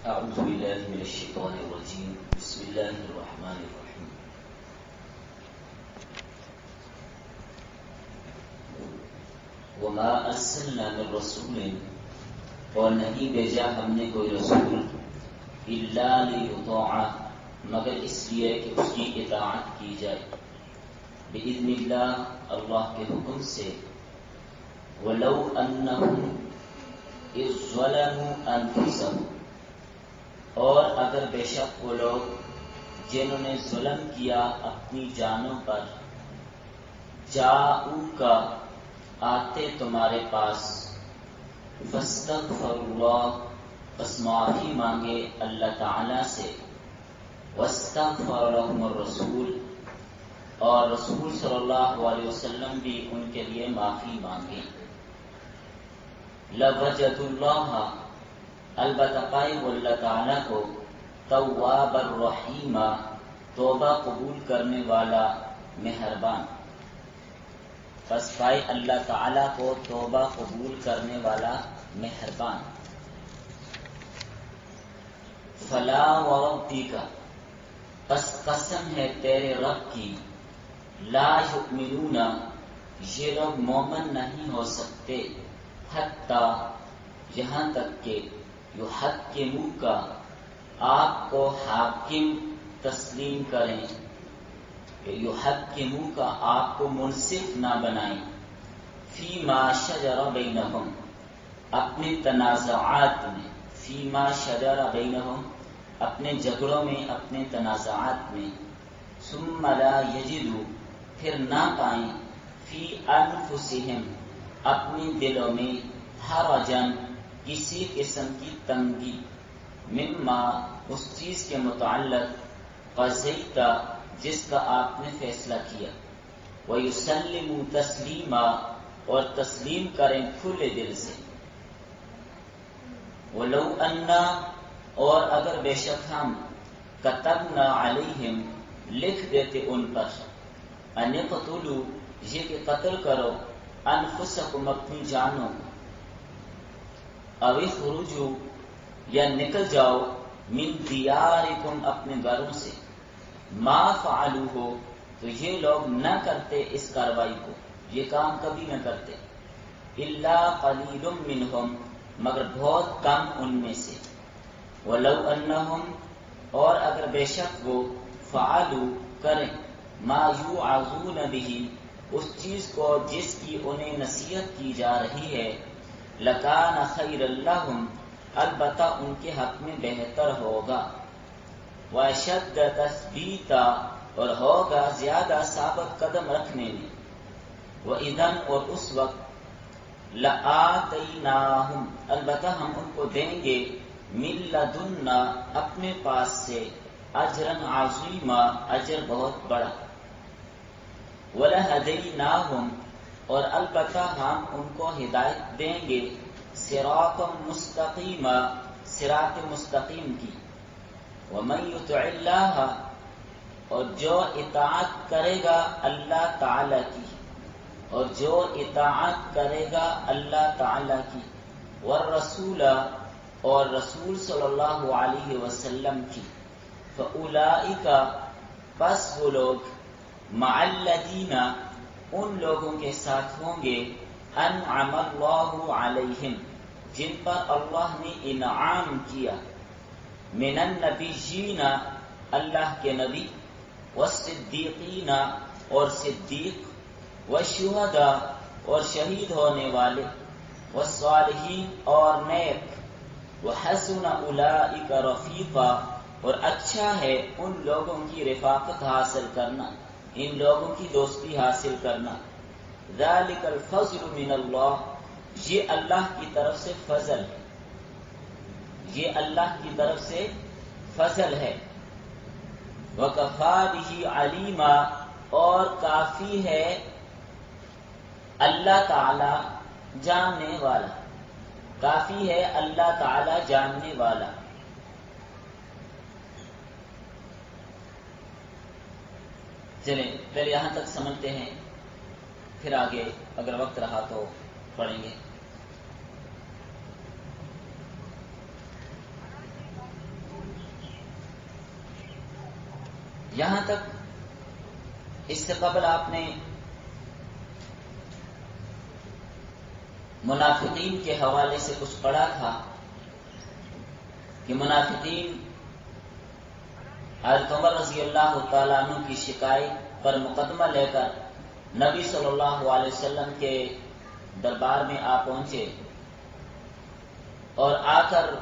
أعوذ بالله من الشيطان الرجيم. بسم الله الرحمن الرحيم. وما أرسلنا من رسول، اور نہیں بھیجا ہم نے کوئی رسول الا لیطاع، مگر اس لیے کہ اس کی اطاعت کی جائے، بإذن اللہ، اللہ کے حکم سے. ولو انہم اذ ظلموا انفسهم، اور اگر بے شک وہ لوگ جنہوں نے ظلم کیا اپنی جانوں پر، جاؤک، آتے تمہارے پاس، فاستغفر اللہ، پس معافی مانگے اللہ تعالی سے، واستغفر لهم الرسول، اور رسول صلی اللہ علیہ وسلم بھی ان کے لیے معافی مانگے، لوجدوا اللہ، البتہ پائے وہ اللہ تعالیٰ کو، تواب الرحیم، توبہ قبول کرنے والا، مہربان. پس پائے اللہ تعالیٰ کو توبہ قبول کرنے والا، مہربان. فلا وربک، پس قسم ہے تیرے رب کی، لا یؤمنون، یہ لوگ مومن نہیں ہو سکتے، حتی، یہاں تک کہ یحکموک، آپ کو حاکم تسلیم کریں، یحکموک، آپ کو منصف نہ بنائیں، فیما شجر بینہم، اپنے تنازعات میں، فیما شجر بینہم، اپنے جھگڑوں میں، اپنے تنازعات میں، ثم لا یجدوا، پھر نہ پائیں، فی انفسہم، اپنے دلوں میں، حرجن، کسی قسم کی تنگی، مما، اس چیز کے متعلق، قضیت، جس کا آپ نے فیصلہ کیا، وَيُسَلِّمُوا تسلیما، اور تسلیم کریں کھلے دل سے. وَلَوْ أَنَّا، اور اگر بے شک ہم، كَتَبْنَا عَلَيْهِمْ، لکھ دیتے ان پر، أَنِ اقْتُلُوا، یہ کہ قتل کرو، أَنفُسَكُمْ، اپنی جانوں، أَوِ اخْرُجُوا، یا نکل جاؤ، من دیارکم، اپنے گھروں سے، ما فعلوہ، تو یہ لوگ نہ کرتے اس کارروائی کو، یہ کام کبھی نہ کرتے، الا قلیل منہم، مگر بہت کم ان میں سے. ولو انہم، اور اگر بے شک وہ، فعلوا، کریں، ما یوعظون بہ، اس چیز کو جس کی انہیں نصیحت کی جا رہی ہے، لکان خیر لہم، البتہ ان کے حق میں بہتر ہوگا، واشد تثبیتا، اور ہوگا زیادہ ثابت قدم رکھنے میں، وَإِذًا، اور اس وقت، لآتیناہم، البتہ ہم ان کو دیں گے، من لدنا، اپنے پاس سے، اجرا عظیما، اجر بہت بڑا، وَلَہَدَيْنَاهُمْ، اور البتہ ہم ان کو ہدایت دیں گے، صراطا مستقیما، صراط مستقیم کی. وَمَن يُطِعِ اللَّهَ، اور جو اطاعت کرے گا اللہ تعالی کی، اور جو اطاعت کرے گا اللہ تعالی کی، والرسول، اور رسول صلی اللہ علیہ وسلم کی، فَأُولَئِكَ، پس وہ لوگ، مع الذین، ان لوگوں کے ساتھ ہوں گے، انعم اللہ علیہم، جن پر اللہ نے انعام کیا، من النبیین، اللہ کے نبی، والصدیقین، اور صدیق، والشہداء، اور شہید ہونے والے، والصالحین، اور نیک، وحسن اولئک رفیقا، اور اچھا ہے ان لوگوں کی رفاقت حاصل کرنا، ان لوگوں کی دوستی حاصل کرنا. ذالک الفضل من اللہ، یہ اللہ کی طرف سے فضل ہے، یہ اللہ کی طرف سے فضل ہے. وَكَفَى بِهِ عَلِيمًا، اور کافی ہے اللہ تعالی جاننے والا، کافی ہے اللہ تعالی جاننے والا. چلیں پہلے یہاں تک سمجھتے ہیں، پھر آگے اگر وقت رہا تو پڑھیں گے. یہاں تک اس سے قبل آپ نے منافقین کے حوالے سے کچھ پڑھا تھا کہ منافقین حضرت عمر رضی اللہ تعالیٰ عنہ کی شکایت پر مقدمہ لے کر نبی صلی اللہ علیہ وسلم کے دربار میں آ پہنچے اور آ کر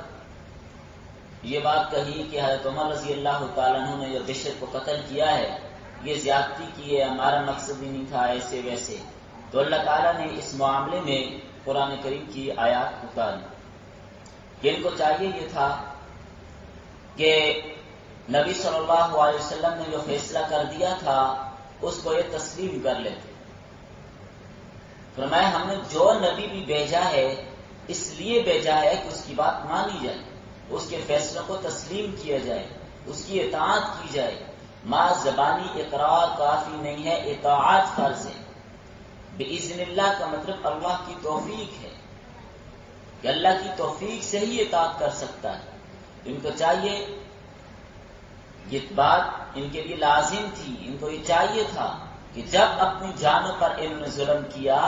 یہ بات کہی کہ حضرت عمر رضی اللہ تعالیٰ عنہ نے جو بشر کو قتل کیا ہے یہ زیادتی کی ہے، ہمارا مقصد ہی نہیں تھا ایسے ویسے. تو اللہ تعالیٰ نے اس معاملے میں قرآن کریم کی آیات اتاری کہ ان کو چاہیے یہ تھا کہ نبی صلی اللہ علیہ وسلم نے جو فیصلہ کر دیا تھا اس کو یہ تسلیم کر لیتے. فرمایا ہم نے جو نبی بھی بھیجا ہے اس لیے بھیجا ہے کہ اس کی بات مانی جائے، اس کے فیصلوں کو تسلیم کیا جائے، اس کی اطاعت کی جائے. ماں زبانی اقرار کافی نہیں ہے، اطاعت فرض ہے. بِإِذْنِ اللہ کا مطلب اللہ کی توفیق ہے کہ اللہ کی توفیق سے ہی اطاعت کر سکتا ہے. ان کو چاہیے، یہ بات ان کے لیے لازم تھی، ان کو یہ چاہیے تھا کہ جب اپنی جانوں پر انہوں نے ظلم کیا،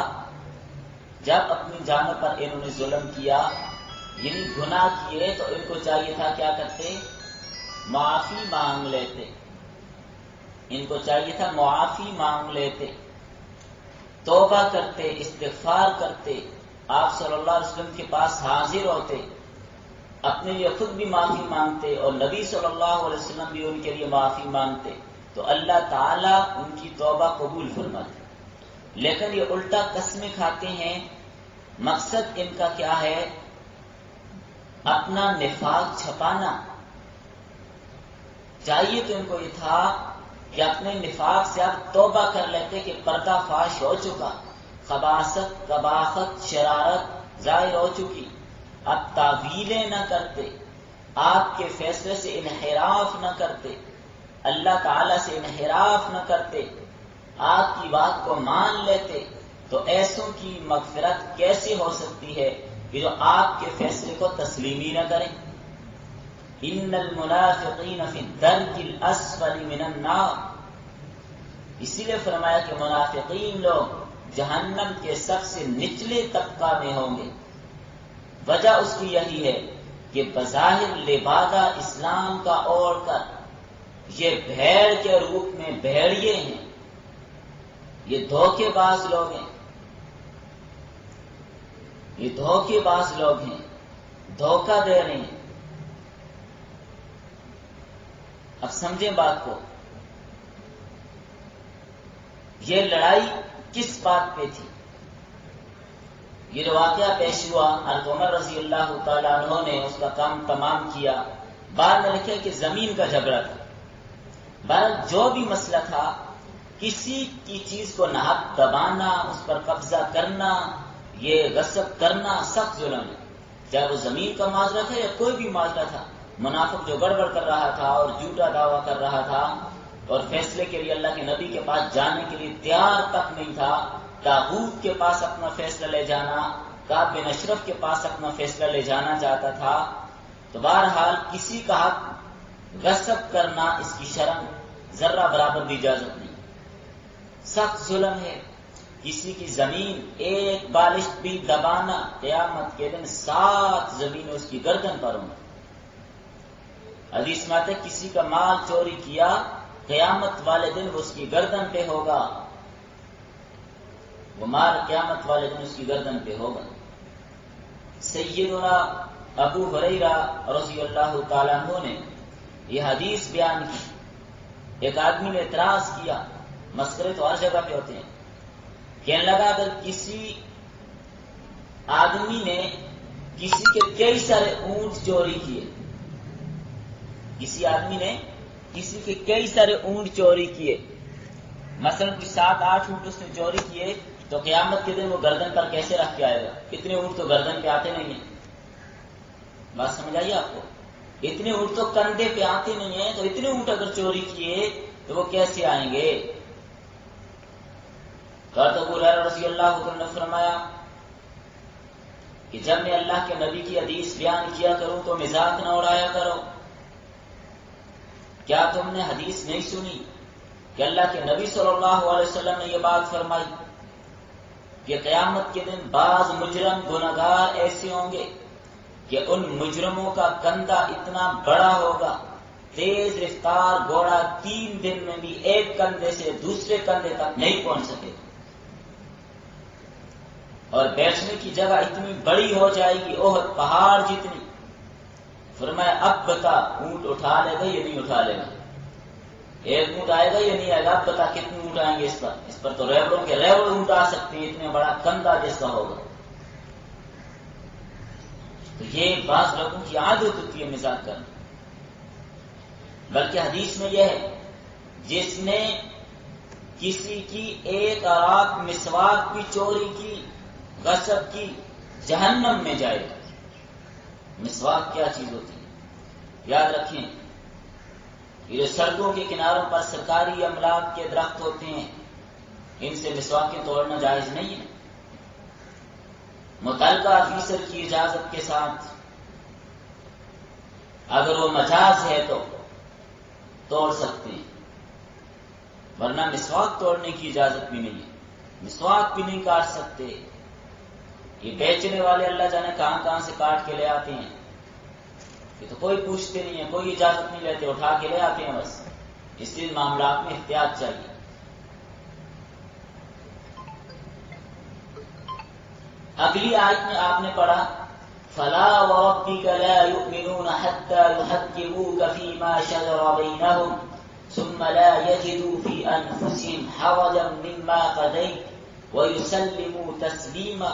جب اپنی جانوں پر انہوں نے ظلم کیا یعنی گناہ کیے، تو ان کو چاہیے تھا کیا کرتے؟ معافی مانگ لیتے. ان کو چاہیے تھا معافی مانگ لیتے، توبہ کرتے، استغفار کرتے، آپ صلی اللہ علیہ وسلم کے پاس حاضر ہوتے، اپنے لیے خود بھی معافی مانگتے اور نبی صلی اللہ علیہ وسلم بھی ان کے لیے معافی مانگتے تو اللہ تعالیٰ ان کی توبہ قبول فرماتے. لیکن یہ الٹا قسمیں کھاتے ہیں. مقصد ان کا کیا ہے؟ اپنا نفاق چھپانا. چاہیے تو ان کو یہ تھا کہ اپنے نفاق سے اب توبہ کر لیتے کہ پردہ فاش ہو چکا، خباثت، قباحت، شرارت ظاہر ہو چکی. اب تعویلیں نہ کرتے، آپ کے فیصلے سے انحراف نہ کرتے، اللہ تعالی سے انحراف نہ کرتے، آپ کی بات کو مان لیتے. تو ایسوں کی مغفرت کیسے ہو سکتی ہے کہ جو آپ کے فیصلے کو تسلیم ہی نہ کریں؟ ان المنافقین فی الدرک الاسفل من النار. اسی لیے فرمایا کہ منافقین لوگ جہنم کے سب سے نچلے طبقہ میں ہوں گے. وجہ اس کی یہی ہے کہ بظاہر لبادہ اسلام کا اوڑھ کر یہ بھیڑ کے روپ میں بھیڑیے ہیں، یہ دھوکے باز لوگ ہیں، یہ دھوکے باز لوگ ہیں، دھوکہ دے رہے ہیں. اب سمجھیں بات کو، یہ لڑائی کس بات پہ تھی؟ یہ جو واقعہ پیش ہوا، حضرت عمر رضی اللہ تعالیٰ عنہ نے اس کا کام تمام کیا. بعد میں لکھا کہ زمین کا جھگڑا تھا. بہرحال جو بھی مسئلہ تھا، کسی کی چیز کو ناحق دبانا، اس پر قبضہ کرنا، یہ غصب کرنا سخت ظلم ہے. چاہے وہ زمین کا معاملہ تھا یا کوئی بھی معاملہ تھا. منافق جو گڑبڑ کر رہا تھا اور جھوٹا دعویٰ کر رہا تھا اور فیصلے کے لیے اللہ کے نبی کے پاس جانے کے لیے تیار تک نہیں تھا، طاغوت کے پاس اپنا فیصلہ لے جانا، کعب بن اشرف کے پاس اپنا فیصلہ لے جانا چاہتا تھا. تو بہرحال کسی کا حق غصب کرنا اس کی شرم ذرہ برابر بھی اجازت نہیں. سخت ظلم ہے. کسی کی زمین ایک بالشت بھی دبانا، قیامت کے دن 7 زمینیں اس کی گردن پر ہوں. حدیث میں آتا ہے کسی کا مال چوری کیا، قیامت والے دن وہ اس کی گردن پہ ہوگا، وہ مال قیامت والے دن اس کی گردن پہ ہوگا. سیدنا ابو ہریرہ رضی اللہ تعالیٰ عنہ نے یہ حدیث بیان کی. ایک آدمی نے اعتراض کیا، مسخرے تو ہر جگہ پہ ہوتے ہیں، کہنے لگا اگر کسی آدمی نے کسی کے کئی سارے اونٹ چوری کیے، کسی آدمی نے کسی کے کئی سارے اونٹ چوری کیے، مثلا کوئی 7-8 اونٹ اس نے چوری کیے، تو قیامت کے دن وہ گردن پر کیسے رکھ کے آئے گا؟ اتنے اونٹ تو گردن پہ آتے نہیں ہیں. بات سمجھ آئیے آپ کو؟ اتنے اونٹ تو کندھے پہ آتے نہیں ہیں، تو اتنے اونٹ اگر چوری کیے تو وہ کیسے آئیں گے؟ ابو ہریرہ رضی اللہ عنہ نے فرمایا کہ جب میں اللہ کے نبی کی حدیث بیان کیا کروں تو مذاق نہ اڑایا کرو. کیا تم نے حدیث نہیں سنی کہ اللہ کے نبی صلی اللہ علیہ وسلم نے یہ بات فرمائی کہ قیامت کے دن بعض مجرم گنہگار ایسے ہوں گے کہ ان مجرموں کا کندھا اتنا بڑا ہوگا، تیز رفتار گھوڑا 3 دن میں بھی ایک کندھے سے دوسرے کندھے تک نہیں پہنچ سکے، اور بیٹھنے کی جگہ اتنی بڑی ہو جائے گی احد پہاڑ جتنی۔ فرمایا اب بتا اونٹ اٹھا لے گا یا نہیں اٹھا لے گا؟ ایک اونٹ آئے گا یا نہیں آئے گا؟ اب بتا کتنے اونٹ آئیں گے اس پر تو ریوڑوں کے ریوڑ اونٹ آ سکتے ہیں، اتنے بڑا کندھا جس کا ہوگا۔ تو یہ بعض لوگوں کی عادت ہوتی ہے مزاق کرنا، بلکہ حدیث میں یہ ہے جس نے کسی کی ایک آرات مسواک کی چوری کی، غصب کی، جہنم میں جائے گا۔ مسواک کیا چیز ہوتی ہے؟ یاد رکھیں، یہ جو سڑکوں کے کناروں پر سرکاری املاک کے درخت ہوتے ہیں، ان سے مسواکیں توڑنا جائز نہیں ہے۔ متعلقہ آفیسر کی اجازت کے ساتھ، اگر وہ مجاز ہے تو توڑ سکتے ہیں، ورنہ مسواک توڑنے کی اجازت بھی نہیں ہے، مسواک بھی نہیں کاٹ سکتے۔ یہ بیچنے والے اللہ جانے کہاں سے کاٹ کے لے آتے ہیں، یہ تو کوئی پوچھتے نہیں ہے، کوئی اجازت نہیں لیتے، اٹھا کے لے آتے ہیں بس۔ اس لیے معاملات میں احتیاط چاہیے۔ اگلی آیت میں آپ نے پڑھا فَلَا وَرَبِّكَ لَا يُؤْمِنُونَ حَتَّى يُحَكِّمُوكَ فِي مَا شَجَرَ بَيْنَهُمْ ثُمَّ لَا يَجِدُوا فِي أَنفُسِهِمْ حَرَجًا مِّمَّا قَضَيْتَ وَيُسَلِّمُوا تَسْلِيمًا۔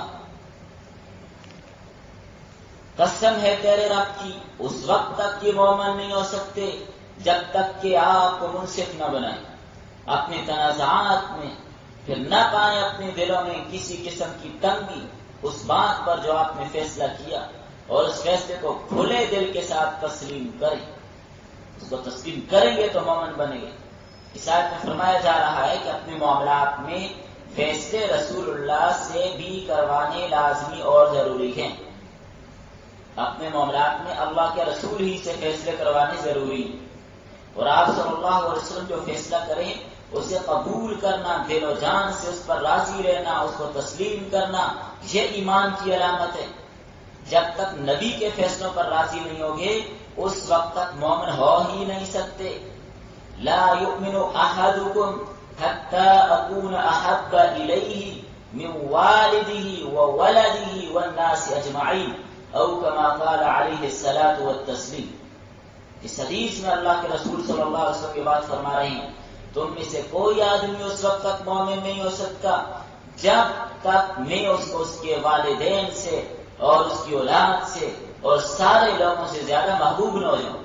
قسم ہے تیرے رب کی، اس وقت تک یہ مومن نہیں ہو سکتے جب تک کہ آپ کو منصف نہ بنائیں اپنے تنازعات میں، پھر نہ پائیں اپنے دلوں میں کسی قسم کی تنگی اس بات پر جو آپ نے فیصلہ کیا، اور اس فیصلے کو کھلے دل کے ساتھ تسلیم کریں۔ اس کو تسلیم کریں گے تو مومن بنیں گے۔ اس آیت میں فرمایا جا رہا ہے کہ اپنے معاملات میں فیصلے رسول اللہ سے بھی کروانے لازمی اور ضروری ہیں۔ اپنے معاملات میں اللہ کے رسول ہی سے فیصلے کروانے ضروری ہیں، اور آپ صلی اللہ علیہ وسلم جو فیصلہ کریں اسے قبول کرنا، دل و جان سے اس پر راضی رہنا، اس کو تسلیم کرنا، یہ ایمان کی علامت ہے۔ جب تک نبی کے فیصلوں پر راضی نہیں ہوگے اس وقت تک مومن ہو ہی نہیں سکتے۔ لا یؤمن احدکم حتی اکون احب الیہ من والدہ وولدہ والناس اجمعین، او کما قال علیہ الصلاۃ والتسلیم۔ اس حدیث میں اللہ کے رسول صلی اللہ علیہ وسلم کی بات فرما رہے ہیں، تم میں سے کوئی آدمی اس وقت تک مومن نہیں ہو سکتا جب تک میں اس کو اس کے والدین سے اور اس کی اولاد سے اور سارے لوگوں سے زیادہ محبوب نہ ہو جاؤں۔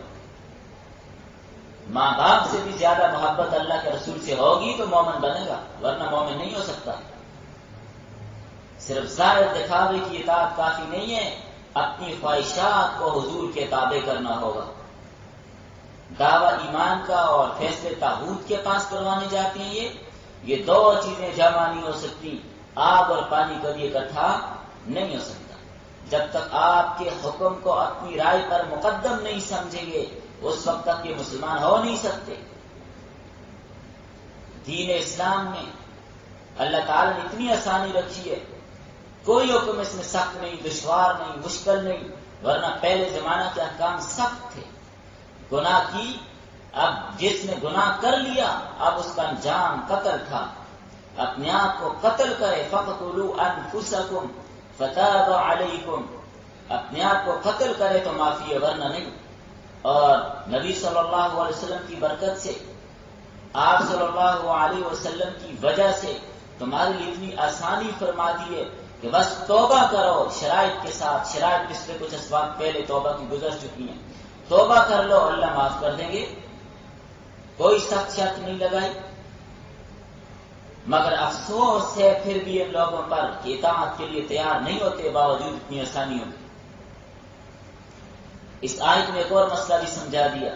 ماں باپ سے بھی زیادہ محبت اللہ کے رسول سے ہوگی تو مومن بنے گا، ورنہ مومن نہیں ہو سکتا۔ صرف ظاہر دکھاوے کی اطاعت کافی نہیں ہے، اپنی خواہشات کو حضور کے تابع کرنا ہوگا۔ دعویٰ ایمان کا اور فیصلے طاغوت کے پاس کروانے جاتے ہیں، یہ دو چیزیں جمع نہیں ہو سکتی۔ آگ اور پانی کبھی اکٹھا نہیں ہو سکتا۔ جب تک آپ کے حکم کو اپنی رائے پر مقدم نہیں سمجھیں گے اس وقت تک یہ مسلمان ہو نہیں سکتے۔ دین اسلام میں اللہ تعالیٰ نے اتنی آسانی رکھی ہے، کوئی حکم اس میں سخت نہیں، دشوار نہیں، مشکل نہیں، ورنہ پہلے زمانہ کے احکام سخت تھے۔ گناہ کی، اب جس نے گناہ کر لیا اب اس کا انجام قتل تھا، اپنے آپ کو قتل کرے، فَقْتُلُوا أَنفُسَكُمْ فَتَابَ عَلَيْكُمْ، اپنے آپ کو قتل کرے تو معافی ہے، ورنہ نہیں۔ اور نبی صلی اللہ علیہ وسلم کی برکت سے، آپ صلی اللہ علیہ وسلم کی وجہ سے تمہارے لیے اتنی آسانی فرما دی ہے کہ بس توبہ کرو شرائط کے ساتھ۔ شرائط پچھلے کچھ اسباب پہلے توبہ کی گزر چکی ہیں، توبہ کر لو اللہ معاف کر دیں گے، کوئی سخت شرط نہیں لگائی۔ مگر افسوس ہے پھر بھی ان لوگوں پر کہ اطاعت کے لیے تیار نہیں ہوتے باوجود اتنی آسانیوں کے۔ اس آیت میں ایک اور مسئلہ بھی سمجھا دیا،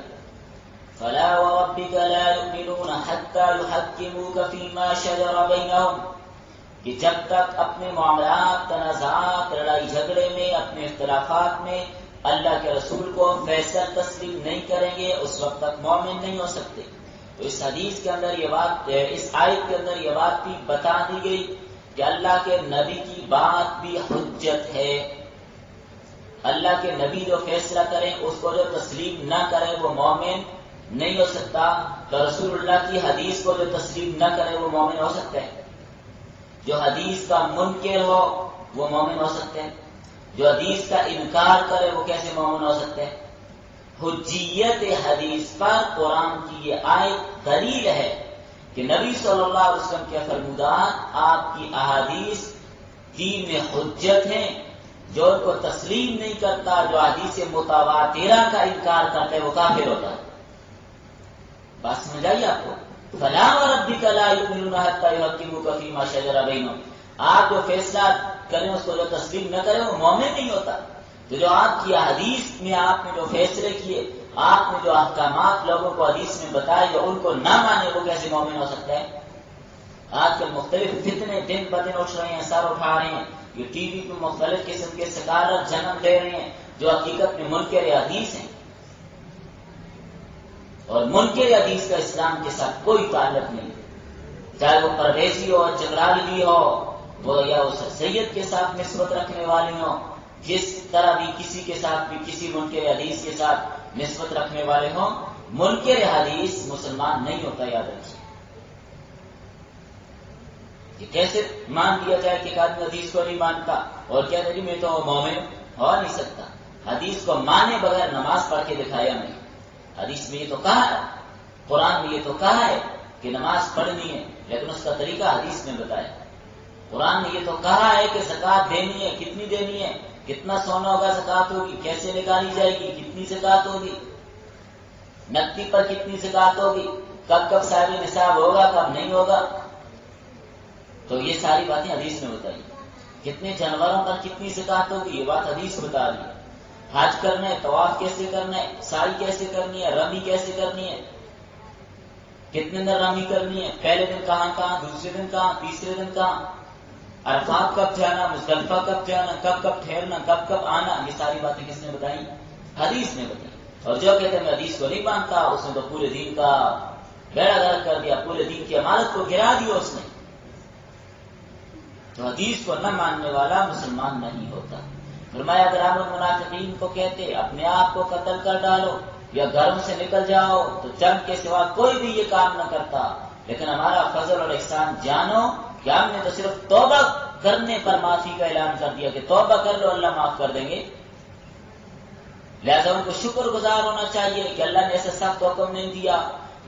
فَلَا وَرَبِّكَ لَا يُؤْمِنُونَ حَتَّى يُحَكِّمُوكَ فِي مَا شَجَرَ بَيْنَهُمْ، کہ جب تک اپنے معاملات، تنازعات، لڑائی جھگڑے میں، اپنے اختلافات میں اللہ کے رسول کو فیصل تسلیم نہیں کریں گے اس وقت تک مومن نہیں ہو سکتے۔ تو اس حدیث کے اندر یہ بات، اس آیت کے اندر یہ بات بھی بتا دی گئی کہ اللہ کے نبی کی بات بھی حجت ہے۔ اللہ کے نبی جو فیصلہ کریں اس کو جو تسلیم نہ کرے وہ مومن نہیں ہو سکتا، تو رسول اللہ کی حدیث کو جو تسلیم نہ کرے وہ مومن ہو سکتے ہیں؟ جو حدیث کا منکر ہو وہ مومن ہو سکتے ہیں؟ جو حدیث کا انکار کرے وہ کیسے مومن ہو سکتے ہیں؟ حجیت حدیث پر قرآن کی یہ آیت دلیل ہے کہ نبی صلی اللہ علیہ وسلم کے فرمودات، آپ کی احادیث دین میں حجت ہیں۔ جو ان کو تسلیم نہیں کرتا، جو حدیث متواترہ کا انکار کرتا ہے وہ کافر ہوتا ہے۔ بات سمجھ آئی آپ کو؟ فَلَا وَرَبِّكَ لَا يُؤْمِنُونَ حَتَّىٰ يُحَكِّمُوكَ فِيمَا شَجَرَ بَيْنَهُمْ۔ آپ جو فیصلہ کریں اس کو جو تسلیم نہ کریں وہ مومن نہیں ہوتا۔ تو جو آپ کی حدیث میں آپ نے جو فیصلے کیے، آپ نے جو احکامات لوگوں کو حدیث میں بتائے، جو ان کو نہ مانے وہ کیسے مومن ہو سکتے ہیں؟ آج کل مختلف فتنے دن بدن اٹھ رہے ہیں، سر اٹھا رہے ہیں، یہ ٹی وی پہ مختلف قسم کے سکارت جنم دے رہے ہیں جو حقیقت میں منکر حدیث ہیں، اور منکر حدیث کا اسلام کے ساتھ کوئی تعلق نہیں، چاہے وہ پرویزی ہو، جبرالوی ہو، وہ یا اس سید کے ساتھ نسبت رکھنے والی ہوں، جس طرح بھی کسی کے ساتھ بھی کسی منکر حدیث کے ساتھ نسبت رکھنے والے ہوں، منکر حدیث مسلمان نہیں ہوتا، یاد رکھیے۔ کہ کیسے مان دیا جائے کہ ایک آدمی حدیث کو نہیں مانتا اور کیا نہیں میں تو مومن ہو نہیں سکتا؟ حدیث کو مانے بغیر نماز پڑھ کے دکھایا نہیں۔ حدیث میں یہ تو کہا ہے، قرآن میں یہ تو کہا ہے کہ نماز پڑھنی ہے، لیکن اس کا طریقہ حدیث میں بتایا۔ قرآن نے یہ تو کہا ہے کہ زکوٰۃ دینی ہے، کتنی دینی ہے، کتنا سونا ہوگا زکوٰۃ ہوگی، کیسے نکالی جائے گی، کتنی زکوٰۃ ہوگی، نقدی پر کتنی زکوٰۃ ہوگی، کب کب صاحب نصاب ہوگا، کب نہیں ہوگا۔ تو یہ ساری باتیں حدیث میں بتائی۔ کتنے جانوروں پر کتنی زکوٰۃ ہوگی یہ بات حدیث بتا رہی ہے۔ حج کرنا ہے، طواف کیسے کرنا ہے، سعی کیسے کرنی ہے، رمی کیسے کرنی ہے، کتنے دن رمی کرنی ہے، پہلے دن کہاں، دوسرے دن کہاں، تیسرے دن کہاں، عرفات کب جانا، مزدلفہ کب جانا، کب کب ٹھہرنا، کب کب آنا، یہ ساری باتیں کس نے بتائی؟ حدیث نے بتائی۔ اور جو کہتے ہیں میں حدیث کو نہیں مانتا، اس نے تو پورے دین کا بیڑا غرق کر دیا، پورے دین کی امانت کو گرا دیا اس نے۔ تو حدیث کو نہ ماننے والا مسلمان نہیں ہوتا۔ فرمایا اگر آپ المنافقین کو کہتے اپنے آپ کو قتل کر ڈالو یا گھروں سے نکل جاؤ تو جنگ کے سوا کوئی بھی یہ کام نہ کرتا، لیکن ہمارا فضل اور احسان جانو کہ ہم نے تو صرف توبہ کرنے پر معافی کا اعلان کر دیا کہ توبہ کر لو اللہ معاف کر دیں گے۔ لہذا ان کو شکر گزار ہونا چاہیے کہ اللہ نے ایسا سخت حکم نہیں دیا،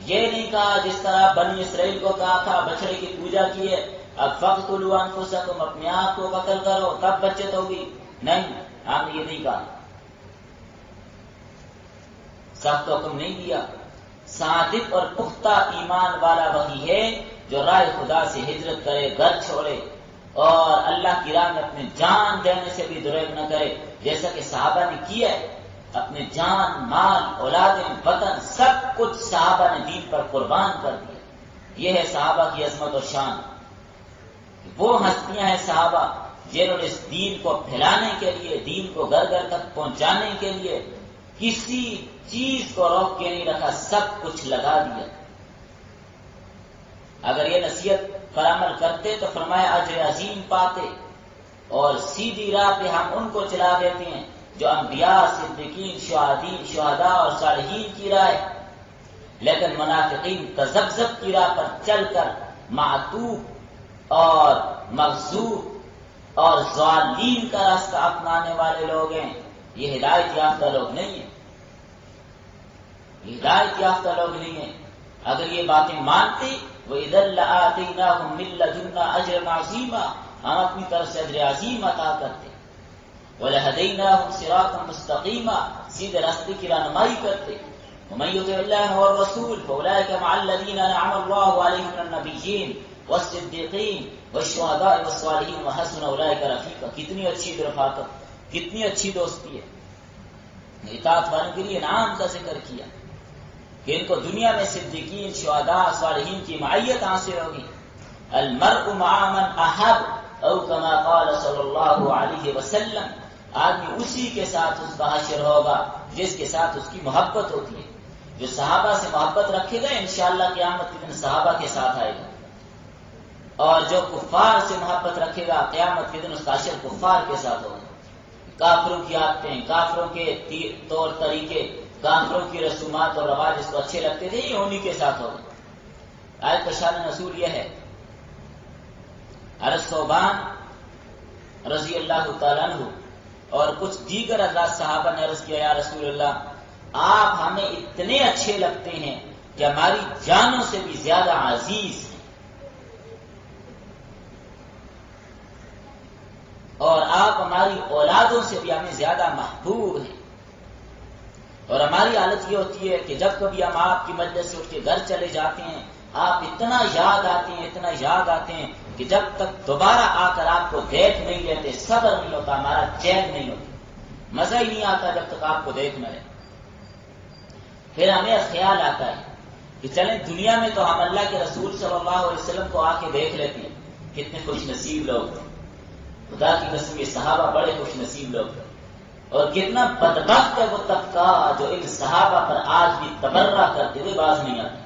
یہ نہیں کہا جس طرح بنی اسرائیل کو کہا تھا بچڑے کی پوجا کی ہے اب فقتلوا انفسکم، اپنے آپ کو قتل کرو تب بچت ہوگی، نہیں، آپ نے یہ نہیں کہا، سخت حکم نہیں دیا۔ صادق اور پختہ ایمان والا وہی ہے جو راہ خدا سے ہجرت کرے، گھر چھوڑے اور اللہ کی راہ میں اپنے جان دینے سے بھی دریغ نہ کرے، جیسا کہ صحابہ نے کیا ہے، اپنے جان، مال، اولادیں، وطن سب کچھ صحابہ نے دین پر قربان کر دیا۔ یہ ہے صحابہ کی عظمت اور شان۔ وہ ہستیاں ہیں صحابہ جنہوں نے اس دین کو پھیلانے کے لیے، دین کو گھر گھر تک پہنچانے کے لیے کسی چیز کو روک کے نہیں رکھا، سب کچھ لگا دیا۔ اگر یہ نصیحت پر عمل کرتے تو فرمایا اجر عظیم پاتے، اور سیدھی راہ پہ ہم ان کو چلا دیتے ہیں جو انبیاء، صدیقین، شہداء اور صالحین کی راہ ہے، لیکن منافقین تذبذب کی راہ پر چل کر معتوب اور مغضوب اور ضالین کا راستہ اپنانے والے لوگ ہیں۔ یہ ہدایت یافتہ لوگ نہیں ہیں، یہ ہدایت یافتہ لوگ نہیں ہیں۔ اگر یہ باتیں مانتے وَإِذًا لَآتَيْنَاهُم مِّن لَّدُنَّا أَجْرًا عَظِيمًا، ہم اپنی طرف سے اجر عظیم عطا کرتے، وَلَهَدَيْنَاهُمْ صِرَاطًا مُسْتَقِيمًا، سیدھے راستے کی رہنمائی کرتے۔ وَمَن يُطِعِ اللَّهَ وَالرَّسُولَ فَأُولَٰئِكَ مَعَ الَّذِينَ أَنْعَمَ اللَّهُ عَلَيْهِم مِّنَ النَّبِيِّينَ والصدیقین والشہداء والصالحین وحسن اولئک رفیقا۔ کتنی اچھی رفاقت، کتنی اچھی دوستی ہے۔ اطاعت والوں کے لیے انعام کا ذکر کیا کہ ان کو دنیا میں صدیقین، شہداء، صالحین کی معیت حاصل ہوگی۔ المرء مع من احب، او کما قال صلی اللہ علیہ وسلم، آدمی اسی کے ساتھ اس کا حشر ہوگا جس کے ساتھ اس کی محبت ہوتی ہے. جو صحابہ سے محبت رکھے گا انشاءاللہ قیامت کے دن صحابہ کے ساتھ آئے گا، اور جو کفار سے محبت رکھے گا قیامت کے دن اس کا حشر کفار کے ساتھ ہوگا. کافروں کی عادتیں، کافروں کے طور طریقے، کافروں کی رسومات اور رواج اس کو اچھے لگتے تھے، یہ انہی کے ساتھ ہوگا. آیت کا شان نزول یہ ہے. حضرت ثوبان رضی اللہ تعالیٰ عنہ اور کچھ دیگر حضرات صحابہ نے عرض کیا یا رسول اللہ آپ ہمیں اتنے اچھے لگتے ہیں کہ ہماری جانوں سے بھی زیادہ عزیز ہیں، اور آپ ہماری اولادوں سے بھی ہمیں زیادہ محبوب ہیں. اور ہماری حالت یہ ہوتی ہے کہ جب کبھی ہم آپ کی مجلس سے اٹھ کے گھر چلے جاتے ہیں آپ اتنا یاد آتے ہیں، اتنا یاد آتے ہیں کہ جب تک دوبارہ آ کر آپ کو دیکھ نہیں لیتے صبر نہیں ہوتا، ہمارا چین نہیں ہوتا، مزہ ہی نہیں آتا جب تک آپ کو دیکھ نہ لے. پھر ہمیں خیال آتا ہے کہ چلیں دنیا میں تو ہم اللہ کے رسول صلی اللہ علیہ وسلم کو آ کے دیکھ لیتے ہیں، کتنے خوش نصیب لوگ تھے. خدا کی قسم یہ صحابہ بڑے خوش نصیب لوگ تھے، اور کتنا بدبخت ہے وہ طبقہ جو ان صحابہ پر آج بھی تبرہ کرتے ہوئے باز نہیں آتے.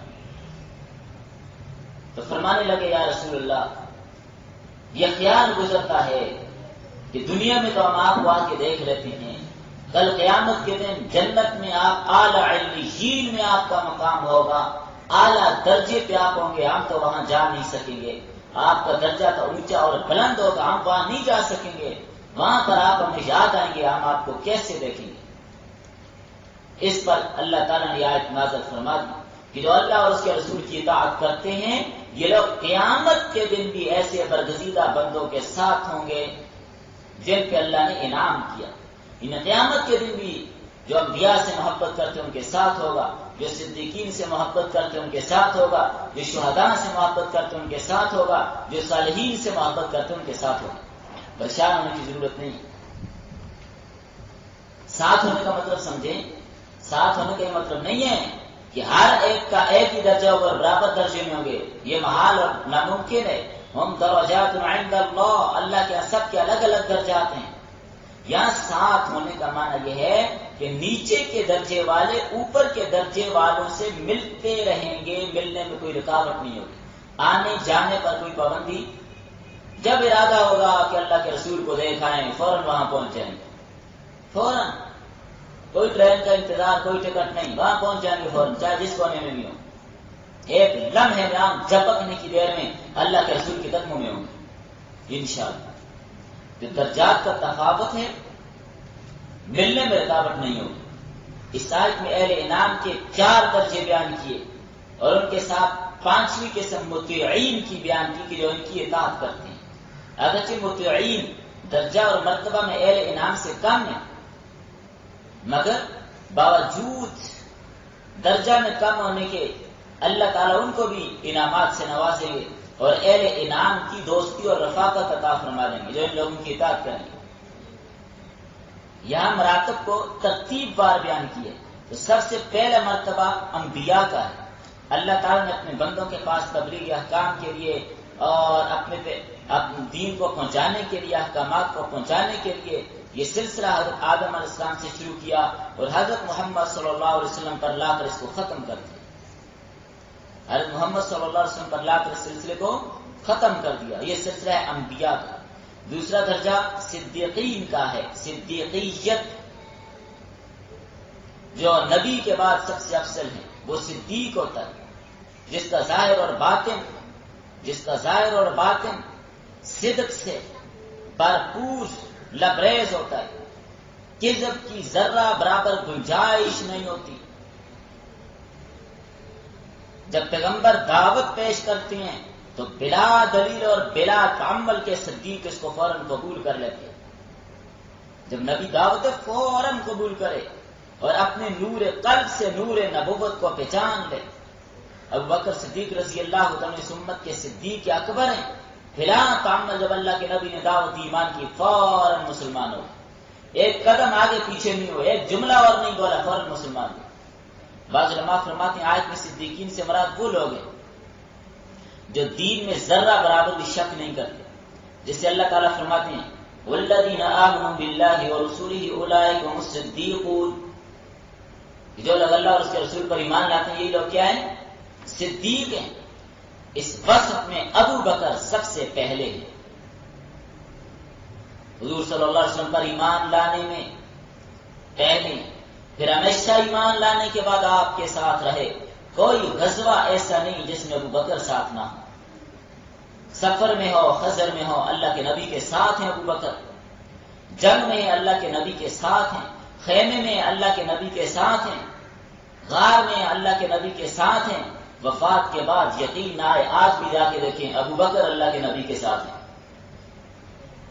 تو فرمانے لگے یا رسول اللہ یہ خیال گزرتا ہے کہ دنیا میں تو ہم آپ کو آ کے دیکھ لیتے ہیں، کل قیامت کے دن جنت میں آپ اعلیٰ علیین میں آپ کا مقام ہوگا، اعلیٰ درجے پہ آپ ہوں گے، ہم تو وہاں جا نہیں سکیں گے. آپ کا درجہ تو اونچا اور بلند ہوگا، ہم وہاں نہیں جا سکیں گے، وہاں پر آپ ہمیں یاد آئیں گے، ہم آپ کو کیسے دیکھیں گے. اس پر اللہ تعالیٰ نے آیت نازل فرما دی کہ جو اللہ اور اس کے رسول کی اطاعت کرتے ہیں یہ لوگ قیامت کے دن بھی ایسے برگزیدہ بندوں کے ساتھ ہوں گے جن پہ اللہ نے انعام کیا. ان قیامت کے دن بھی جو انبیاء سے محبت کرتے ان کے ساتھ ہوگا، جو صدیقین سے محبت کرتے ان کے ساتھ ہوگا، جو شہداء سے محبت کرتے ان کے ساتھ ہوگا، جو صالحین سے محبت کرتے ان کے ساتھ ہوگا. پریشان ہونے کی ضرورت نہیں. ساتھ ہونے کا مطلب سمجھیں، ساتھ ہونے کا یہ مطلب نہیں ہے کہ ہر ایک کا ایک ہی درجہ اور برابر درجے میں ہوں گے، یہ محال اور ناممکن ہے. ہم درجات عند اللہ، اللہ کے سب کے الگ الگ درجات ہیں. یہاں ساتھ ہونے کا معنی یہ ہے کہ نیچے کے درجے والے اوپر کے درجے والوں سے ملتے رہیں گے، ملنے میں کوئی رکاوٹ نہیں ہوگی، آنے جانے پر کوئی پابندی. جب ارادہ ہوگا کہ اللہ کے رسول کو دیکھائیں فوراً وہاں پہنچ جائیں گے، فوراً کوئی ٹرین کا انتظار، کوئی ٹکٹ نہیں، وہاں پہنچ جائیں گے فوراً، چاہے جس کونے میں بھی ہو. ایک لمحے میں ہم جھپکنے کی دیر میں اللہ کے رسول کے قدموں میں ہوں گے انشاءاللہ. جو درجات کا تفاوت ہے ملنے میں رکاوٹ نہیں ہوگی. اس آیت میں اہل انعام کے 4 درجے بیان کیے اور ان کے ساتھ 5ویں قسم مطیعین کی بیان کی کہ جو ان کی اطاعت کرتے ہیں. اگرچہ مطیعین درجہ اور مرتبہ میں اہل انعام سے کم ہے، مگر باوجود درجہ میں کم ہونے کے اللہ تعالیٰ ان کو بھی انعامات سے نوازیں گے اور اہل انعام کی دوستی اور رفاقت عطا فرما دیں گے جو ان لوگوں کی اطاعت کریں گے. یہاں مراتب کو ترتیب وار بیان کی ہے. تو سب سے پہلا مرتبہ انبیاء کا ہے. اللہ تعالیٰ نے اپنے بندوں کے پاس تبلیغ احکام کے لیے اور اپنے دین کو پہنچانے کے لیے، احکامات کو پہنچانے کے لیے یہ سلسلہ حضرت آدم علیہ السلام سے شروع کیا اور حضرت محمد صلی اللہ علیہ وسلم پر لا کر اس کو ختم کر دیا. حضرت محمد صلی اللہ علیہ وسلم پر لا کر اس سلسلے کو ختم کر دیا. یہ سلسلہ ہے انبیاء کا. دوسرا درجہ صدیقین کا ہے، صدیقیت. جو نبی کے بعد سب سے افضل ہے وہ صدیق ہوتا ہے، جس کا ظاہر اور باطن صدق سے بھرپور لبریز ہوتا ہے، کذب کی ذرہ برابر گنجائش نہیں ہوتی. جب پیغمبر دعوت پیش کرتے ہیں تو بلا دلیل اور بلا تعمل کے صدیق اس کو فوراً قبول کر لیتے ہیں. جب نبی دعوت فوراً قبول کرے اور اپنے نور قلب سے نور نبوت کو پہچان لے. ابوبکر صدیق رضی اللہ عنہ اس امت کے صدیق اکبر ہیں. بلا تعمل جب اللہ کے نبی نے دعوت ایمان کی فوراً مسلمان ہو، ایک قدم آگے پیچھے نہیں ہوئے، ایک جملہ اور نہیں بولا، فوراً مسلمان ہو. بعض علماء فرماتے ہیں آیت میں صدیقین سے مراد وہ لوگ ہیں جو دین میں ذرہ برابر بھی شک نہیں کرتے. جس سے اللہ تعالیٰ فرماتے ہیں والذین آمنوا باللہ ورسولہ اولئک هم الصدیقون، جو لوگ اللہ اور اس کے رسول پر ایمان لاتے ہیں یہی لوگ کیا ہیں؟ صدیق ہیں۔ اس وصف میں ابو بکر سب سے پہلے ہیں۔ حضور صلی اللہ علیہ وسلم پر ایمان لانے میں پہلے، پھر ہمیشہ ایمان لانے کے بعد آپ کے ساتھ رہے۔ کوئی غزوہ ایسا نہیں جس میں ابو بکر ساتھ نہ ہو۔ سفر میں ہو، خزر میں ہو، اللہ کے نبی کے ساتھ ہیں ابو بکر۔ جنگ میں اللہ کے نبی کے ساتھ ہیں، خیمے میں اللہ کے نبی کے ساتھ ہیں، غار میں اللہ کے نبی کے ساتھ ہیں۔ وفات کے بعد یقین نہ آئے، آج بھی جا کے دیکھیں ابو بکر اللہ کے نبی کے ساتھ ہیں۔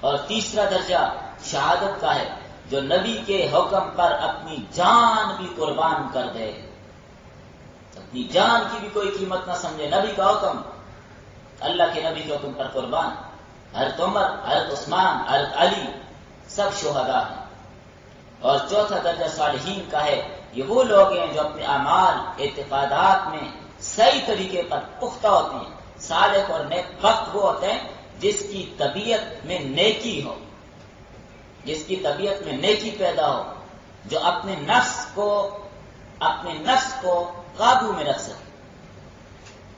اور تیسرا درجہ شہادت کا ہے، جو نبی کے حکم پر اپنی جان بھی قربان کر دے، اپنی جان کی بھی کوئی قیمت نہ سمجھے، نبی کا حکم، اللہ کے نبی کے حکم پر قربان۔ حضرت عمر، حضرت عثمان، حضرت علی سب شہداء ہیں۔ اور چوتھا درجہ صالحین کا ہے، یہ وہ لوگ ہیں جو اپنے اعمال، اعتقادات میں صحیح طریقے پر پختہ ہوتے ہیں۔ صالح اور نیک وقت وہ ہوتے ہیں جس کی طبیعت میں نیکی ہو، جس کی طبیعت میں نیکی پیدا ہو، جو اپنے نفس کو قابو میں رکھ سکے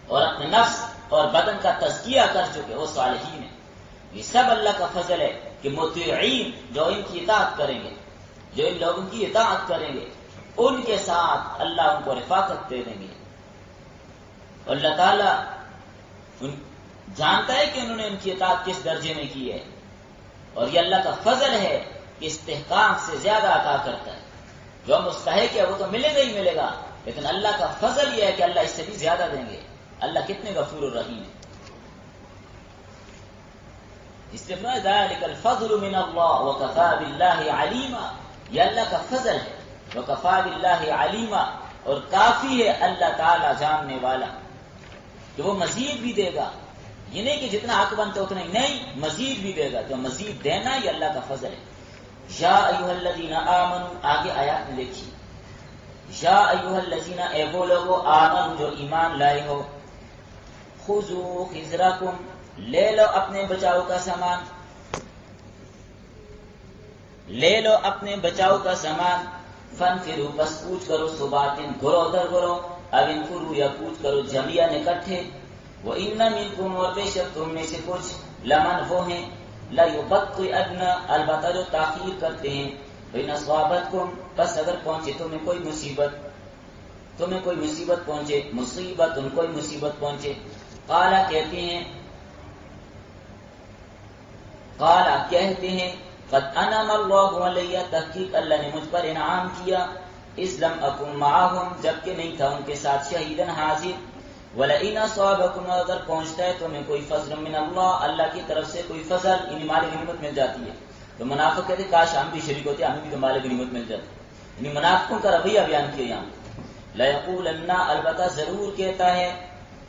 اور اپنے نفس اور بدن کا تزکیہ کر چکے، وہ صالحین ہیں۔ یہ سب اللہ کا فضل ہے کہ مطیعین جو ان کی اطاعت کریں گے، جو ان لوگوں کی اطاعت کریں گے، ان کے ساتھ اللہ ان کو رفاقت دے دیں گے۔ اور اللہ تعالیٰ جانتا ہے کہ انہوں نے ان کی اطاعت کس درجے میں کی ہے، اور یہ اللہ کا فضل ہے کہ استحقاق سے زیادہ عطا کرتا ہے۔ جو مستحق ہے وہ تو ملے گا ہی ملے گا، لیکن اللہ کا فضل یہ ہے کہ اللہ اس سے بھی زیادہ دیں گے۔ اللہ کتنے غفور الرحیم ہے۔ استفراء ذلك الفضل من اللہ وکفى باللہ علیما، یہ اللہ کا فضل ہے، وکفى باللہ علیما، اور کافی ہے اللہ تعالی جاننے والا کہ وہ مزید بھی دے گا۔ یہ نہیں کہ جتنا حق بنتا اتنا ہی، نہیں، مزید بھی دے گا، تو مزید دینا یہ اللہ کا فضل ہے۔ یا ایھا الذین آمنوا، آگے آیات میں دیکھیے، یا ایھا الذین، اے وہ لوگو، آمنوا جو ایمان لائے ہو، خذوا حذرکم، لے لو اپنے بچاؤ کا سامان، لے لو اپنے بچاؤ کا سامان، فانفروا، بس کوچ کرو، ثباتن، گرو در گرو، اب انفروا، یا کوچ کرو، جميعا اکٹھے، وَإِنَّ مِنْكُمْ، اور بے شک تم میں سے کچھ، لمن وہ ہیں، لَيُبَطِّئَنَّ، البتہ جو تاخیر کرتے ہیں، وَإِنْ أَصَابَتْكُمْ، بس اگر پہنچے تمہیں کوئی مصیبت پہنچے، مصیبت ان کوئی مصیبت پہنچے، قَالَ کہتے ہیں قَدْ أَنَعَمَ اللَّهُ عَلَيَّ، تحقیق اللہ نے مجھ پر انعام کیا، إِذْ لَمْ أَكُنْ مَعَهُمْ، جبکہ نہیں تھا ان کے ساتھ، شہیداً، حاضر، وَلَئِنْ أَصَابَكُمْ، اگر پہنچتا ہے تمہیں کوئی فضل من اللہ کی طرف سے کوئی فضل، یعنی مال غنیمت مل جاتی ہے، تو منافق کہتے کاش ہم بھی شریک ہوتے، ہمیں بھی تو مال غنیمت مل جاتی، یعنی منافقوں کا رویہ بیان کیا یہاں۔ لَيَقُولَنَّ، البتہ ضرور کہتا ہے،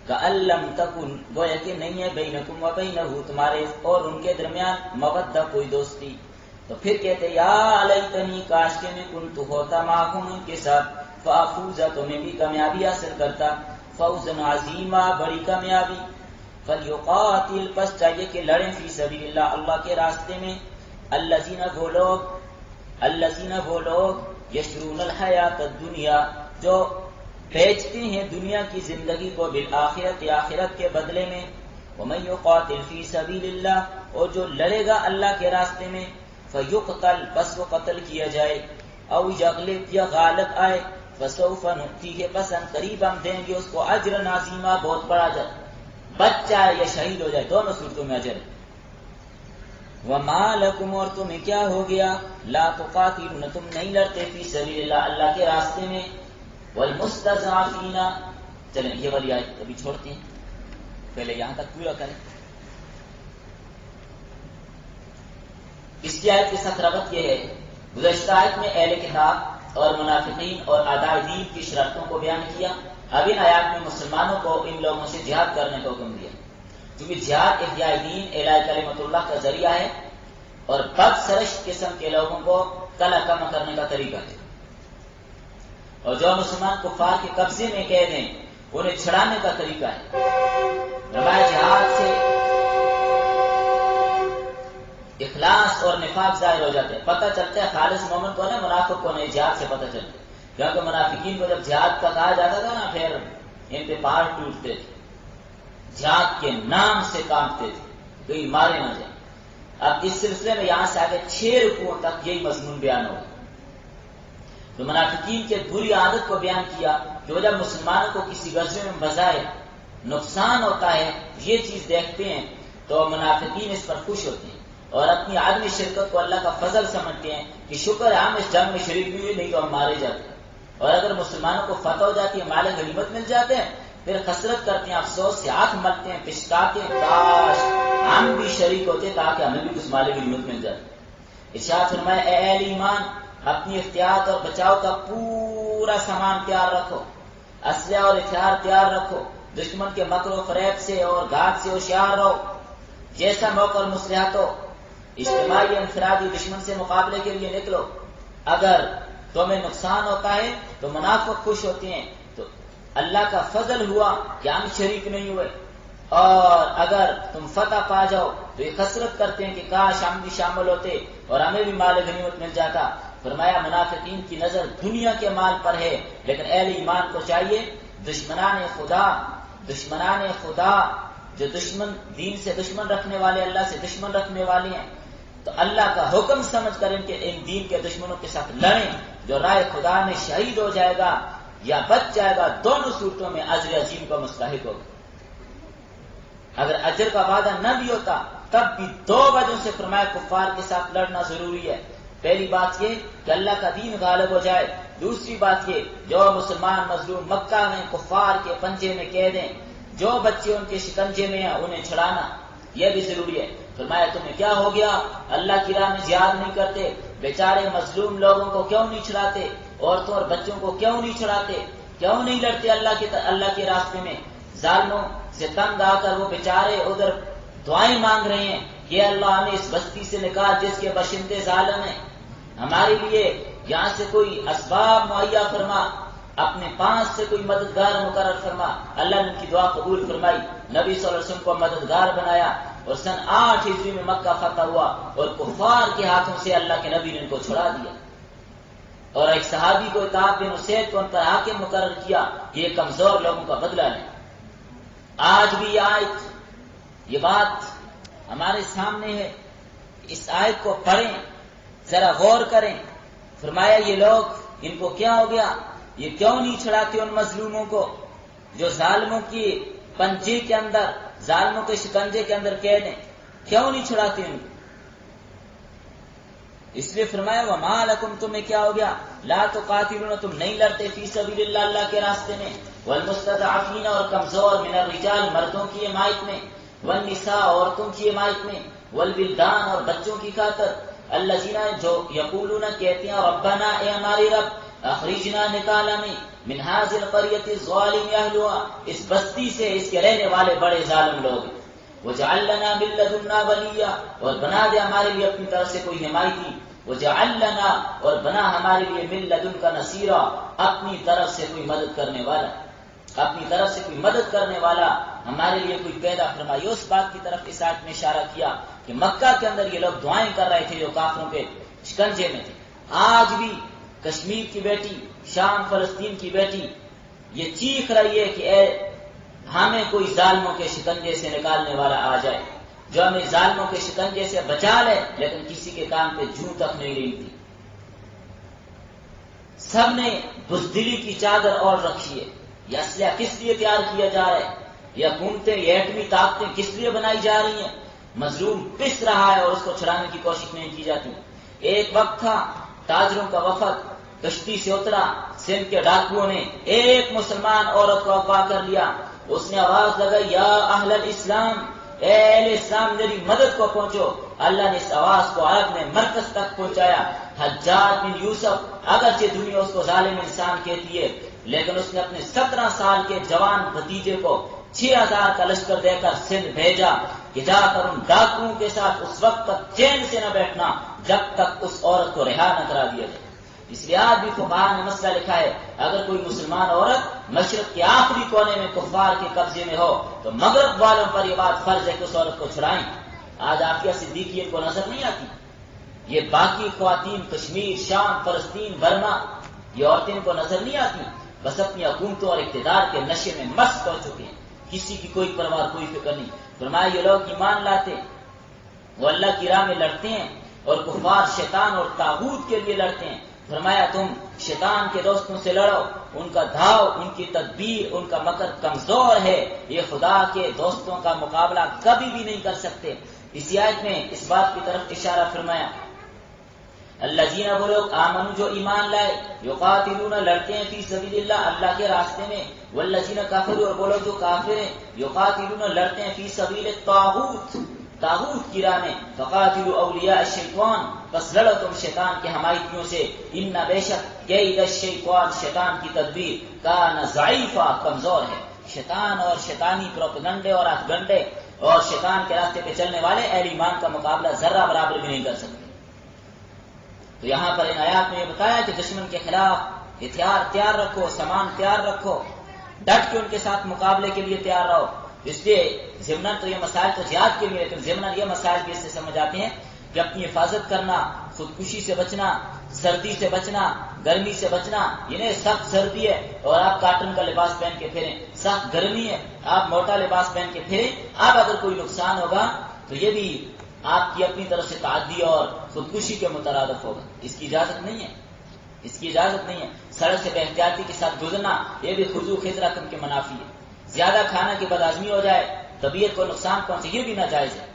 كَأَن لَّمْ تَكُن، گویا کہ نہیں ہے، بَيْنَكُمْ وَبَيْنَهُ، تمہارے اور ان کے درمیان، مودہ، کوئی دوستی، تو پھر کہتے یا لیتنی، کاش کہ میں کنت ہوتا معکم، ان کے ساتھ، فافوز، تو میں بھی کامیابی حاصل کرتا، فوزا عظیما، بڑی کامیابی، فلیقاتل، پس چاہیے کہ لڑیں، فی سبیل اللہ، اللہ کے راستے میں، الذین، وہ لوگ یشرون الحیات الدنیا، جو بیچتے ہیں دنیا کی زندگی کو، بالآخرت، آخرت کے بدلے میں، ومن یقاتل فی سبیل اللہ، اور جو لڑے گا اللہ کے راستے میں، فیقتل، بس وہ قتل کیا جائے، او یغلب، یا غالب آئے، فسوف نؤتیہ، پس ان قریب ہم دیں گے اس کو، اجر عظیما، بہت بڑا اجر، بچ جائے یا شہید ہو جائے، دونوں صورتوں میں اجر۔ وما لکم، اور تمہیں کیا ہو گیا، لا تقاتلون، تم نہیں لڑتے، فی سبیل اللہ، اللہ کے راستے میں، والمستضعفین، چلیں یہ والی آیت ابھی چھوڑتے ہیں، پہلے یہاں تک پورا کریں۔ اس کی آیت کے ساتھ ربط یہ ہے، گزشتہ آیت میں اہل کتاب اور منافقین اور اعداء دین کی شرطوں کو بیان کیا، اب ان آیات میں مسلمانوں کو ان لوگوں سے جہاد کرنے کا حکم دیا، کیونکہ جہاد احیاء دین، اعلاء کلمۃ اللہ کا ذریعہ ہے، اور بد سرشت قسم کے لوگوں کو کلا کم کرنے کا طریقہ ہے، اور جو مسلمان کفار کے قبضے میں قید ہیں انہیں چھڑانے کا طریقہ ہے۔ فرمایا جہاد سے اخلاص اور نفاق ظاہر ہو جاتے ہیں. پتہ چلتا ہے خالص مومن کون ہے، منافق کون ہے، جہاد سے پتہ چلتا ہے. کیونکہ منافقین کو جب جہاد کا کہا جاتا تھا نا، پھر ان پہ پہاڑ ٹوٹتے تھے، جہاد کے نام سے کانپتے تھے کہیں مارے نہ جائیں. اب اس سلسلے میں یہاں سے آگے 6 رکوعوں تک یہی مضمون بیان ہوگا. تو منافقین کے بری عادت کو بیان کیا کہ وہ جب مسلمانوں کو کسی غزوے میں بظاہر نقصان ہوتا ہے یہ چیز دیکھتے ہیں تو منافقین اس پر خوش ہوتے ہیں اور اپنی عدم شرکت کو اللہ کا فضل سمجھتے ہیں کہ شکر ہے ہم اس جنگ میں شریک نہیں ہوئے، نہیں تو ہم مارے جاتے ہیں. اور اگر مسلمانوں کو فتح ہو جاتی ہے، مال غنیمت مل جاتے ہیں، پھر خسرت کرتے ہیں، افسوس سے ہاتھ ملتے ہیں، پچھتاتے ہیں، کاش ہم بھی شریک ہوتے تاکہ ہمیں بھی کچھ مال غنیمت مل جاتی. ارشاد فرمایا اے اہل ایمان، اپنی احتیاط اور بچاؤ کا پورا سامان تیار رکھو، اسلحہ اور ہتھیار تیار رکھو، دشمن کے مکر و فریب سے اور گھات سے ہوشیار رہو. جیسا موقع اور مصلحت ہو اجتماعی انفرادی دشمن سے مقابلے کے لیے نکلو. اگر تمہیں نقصان ہوتا ہے تو منافق خوش ہوتے ہیں، تو اللہ کا فضل ہوا کہ ہم شریک نہیں ہوئے. اور اگر تم فتح پا جاؤ تو یہ خسرت کرتے ہیں کہ کاش ہم بھی شامل ہوتے اور ہمیں بھی مال غنیمت مل جاتا. فرمایا منافقین کی نظر دنیا کے مال پر ہے، لیکن اہل ایمان کو چاہیے دشمنان خدا جو دشمن دین سے دشمن رکھنے والے، اللہ سے دشمن رکھنے والے ہیں، تو اللہ کا حکم سمجھ کر ان دین کے دشمنوں کے ساتھ لڑیں. جو رائے خدا میں شہید ہو جائے گا یا بچ جائے گا، دونوں صورتوں میں اجر عظیم کا مستحق ہوگا. اگر اجر کا وعدہ نہ بھی ہوتا تب بھی 2 وجہوں سے فرمایا کفار کے ساتھ لڑنا ضروری ہے. پہلی بات یہ کہ اللہ کا دین غالب ہو جائے، دوسری بات یہ جو مسلمان مظلوم مکہ میں کفار کے پنجے میں قید ہیں، جو بچے ان کے شکنجے میں ہیں انہیں چھڑانا یہ بھی ضروری ہے. فرمایا تمہیں کیا ہو گیا، اللہ کی راہ میں جہاد نہیں کرتے، بیچارے مظلوم لوگوں کو کیوں نہیں چھڑاتے، عورتوں اور بچوں کو کیوں نہیں چھڑاتے، کیوں نہیں لڑتے اللہ کے راستے میں. ظالموں سے تنگ آ کر وہ بیچارے ادھر دعائیں مانگ رہے ہیں کہ اللہ ہمیں اس بستی سے نکال جس کے باشندے ظالم ہیں، ہمارے لیے یہاں سے کوئی اسباب مہیا فرما، اپنے پاس سے کوئی مددگار مقرر فرما. اللہ نے ان کی دعا قبول فرمائی، نبی صلی اللہ علیہ وسلم کو مددگار بنایا اور سن 8 ہجری میں مکہ فتح ہوا اور کفار کے ہاتھوں سے اللہ کے نبی نے ان کو چھڑا دیا. اور ایک صحابی کو عتاب بن اسید کو ان پر حاکم مقرر کیا کہ یہ کمزور لوگوں کا بدلہ لیں. آج بھی یہ آیت، یہ بات ہمارے سامنے ہے. اس آیت کو پڑھیں، ذرا غور کریں. فرمایا یہ لوگ ان کو کیا ہو گیا، یہ کیوں نہیں چھڑاتے ان مظلوموں کو جو ظالموں کی پنجے کے اندر، ظالموں کے شکنجے کے اندر قید ہیں، کیوں نہیں چھڑاتے ان کو. اس لیے فرمایا وما لکم، تمہیں کیا ہو گیا، لا تقاتلون، تم نہیں لڑتے، فی سبیل اللہ، اللہ کے راستے میں، والمستضعفین، اور کمزور، من الرجال، مردوں کی حمایت میں، والنساء، عورتوں کی حمایت میں، والولدان، اور بچوں کی خاطر، الذین، جو یقولون، کہتے ہیں، ربنا، اے ہماری رب، اخرجنا، نکال ہمیں، من هذه القرية الظالم اهلها، اس بستی سے، اس کے رہنے والے بڑے ظالم لوگ، وجعل لنا من لدنا ولیا، اور بنا دے ہمارے لیے اپنی طرف سے کوئی حمایتی، وجعل لنا، اور بنا ہمارے لیے من لدن کا نصیرا، اپنی طرف سے کوئی مدد کرنے والا، اپنی طرف سے کوئی مدد کرنے والا ہمارے لیے کوئی پیدا فرمائے. اس بات کی طرف اس آیت میں اشارہ کیا کہ مکہ کے اندر یہ لوگ دعائیں کر رہے تھے جو کافروں کے شکنجے میں تھے. آج بھی کشمیر کی بیٹی، شام فلسطین کی بیٹی یہ چیخ رہی ہے کہ اے ہمیں کوئی ظالموں کے شکنجے سے نکالنے والا آ جائے جو ہمیں ظالموں کے شکنجے سے بچا لے، لیکن کسی کے کان پہ جوں تک نہیں رہی تھی. سب نے بزدلی کی چادر اوڑھ رکھی ہے. یہ اسلحہ کس لیے تیار کیا جا رہا ہے، یہ حکومتیں، یہ ایٹمی طاقتیں کس لیے بنائی جا رہی ہیں. مظلوم پس رہا ہے اور اس کو چھڑانے کی کوشش نہیں کی جاتی. ایک وقت تھا تاجروں کا وفد کشتی سے اترا، سندھ کے ڈاکوؤں نے ایک مسلمان عورت کو اغوا کر لیا. اس نے آواز لگائی یا اہل الاسلام، اے اہل اسلام میری مدد کو پہنچو. اللہ نے اس آواز کو عرب میں مرکز تک پہنچایا. حجاج بن یوسف، اگرچہ دنیا اس کو ظالم انسان کہتی ہے، لیکن اس نے اپنے 17 سال کے جوان بھتیجے کو 6000 کا لشکر دے کر سندھ بھیجا کہ جا کر ان ڈاکوؤں کے ساتھ اس وقت تک چین سے نہ بیٹھنا جب تک اس عورت کو رہا نہ کرا دیا جائے. اس لیے آج بھی فقہاء نے مسئلہ لکھا ہے اگر کوئی مسلمان عورت مشرق کے آخری کونے میں کفار کے قبضے میں ہو تو مغرب والوں پر یہ بات فرض ہے کہ اس عورت کو چھڑائیں. آج عافیہ صدیقی کو نظر نہیں آتی؟ یہ باقی خواتین کشمیر، شام، فلسطین، برما، یہ عورتیں کو نظر نہیں آتی؟ بس اپنی حکومتوں اور اقتدار کے نشے میں مست ہو چکے ہیں، کسی کی کوئی پرواہ، کوئی فکر نہیں۔ فرمایا یہ لوگ ایمان لاتے، وہ اللہ کی راہ میں لڑتے ہیں، اور کفار شیطان اور طاغوت کے لیے لڑتے ہیں۔ فرمایا تم شیطان کے دوستوں سے لڑو، ان کا دھاؤ، ان کی تدبیر، ان کا مکر کمزور ہے، یہ خدا کے دوستوں کا مقابلہ کبھی بھی نہیں کر سکتے۔ اسی آیت میں اس بات کی طرف اشارہ فرمایا، الذین، وہ لوگ، آمنو، جو ایمان لائے، یقاتلون، لڑتے ہیں، فی سبیل اللہ، اللہ کے راستے میں، والذین کفروا، اور وہ لوگ جو کافر ہیں، یقاتلون، لڑتے ہیں، فی سبیل الطاغوت، طاغوت کی راہ میں، فقاتلوا اولیاء الشیطان، بس لڑو تم شیطان کے حمایتیوں سے، ان بے شک کید الشیطان، شیطان کی تدبیر، کان ضعیفا، کمزور ہے۔ شیطان اور شیطانی پروپیگنڈے اور ہتھ گنڈے اور شیطان کے راستے پہ چلنے والے اہل ایمان کا مقابلہ ذرہ برابر بھی نہیں کر سکتے۔ تو یہاں پر ان آیات میں یہ بتایا کہ دشمن کے خلاف ہتھیار تیار رکھو، سامان تیار رکھو، ڈٹ کے ان کے ساتھ مقابلے کے لیے تیار رہو۔ اس لیے ضمناً تو یہ مسائل تو جہاد کے لیے، لیکن ضمناً یہ مسائل بھی اس سے سمجھ آتے ہیں کہ اپنی حفاظت کرنا، خودکشی سے بچنا، سردی سے بچنا، گرمی سے بچنا۔ یہ سخت سردی ہے اور آپ کاٹن کا لباس پہن کے پھریں، سخت گرمی ہے آپ موٹا لباس پہن کے پھریں، آپ اگر کوئی نقصان ہوگا تو یہ بھی آپ کی اپنی طرف سے تعدی اور خودکشی کے مترادف ہوگا۔ اس کی اجازت نہیں ہے، اس کی اجازت نہیں ہے۔ سڑک سے بے احتیاطی کے ساتھ گزرنا یہ بھی خضوع خضرکم کے منافی ہے۔ زیادہ کھانا کی بدہضمی ہو جائے، طبیعت کو نقصان پہنچے، یہ بھی ناجائز ہے۔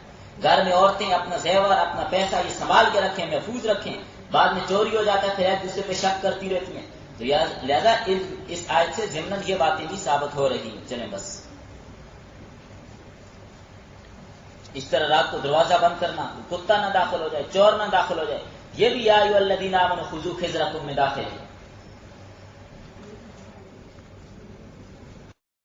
گھر میں عورتیں اپنا زیور، اپنا پیسہ یہ سنبھال کے رکھیں، محفوظ رکھیں، بعد میں چوری ہو جاتا ہے پھر ایک دوسرے پہ شک کرتی رہتی ہیں۔ تو لہذا اس آیت سے ضمناً یہ باتیں بھی ثابت ہو رہی ہیں۔ چلیں بس، اس طرح رات کو دروازہ بند کرنا، کتا نہ داخل ہو جائے، چور نہ داخل ہو جائے، یہ بھی یا ایھا الذین آمنوا خذوا حذرکم میں داخل ہے۔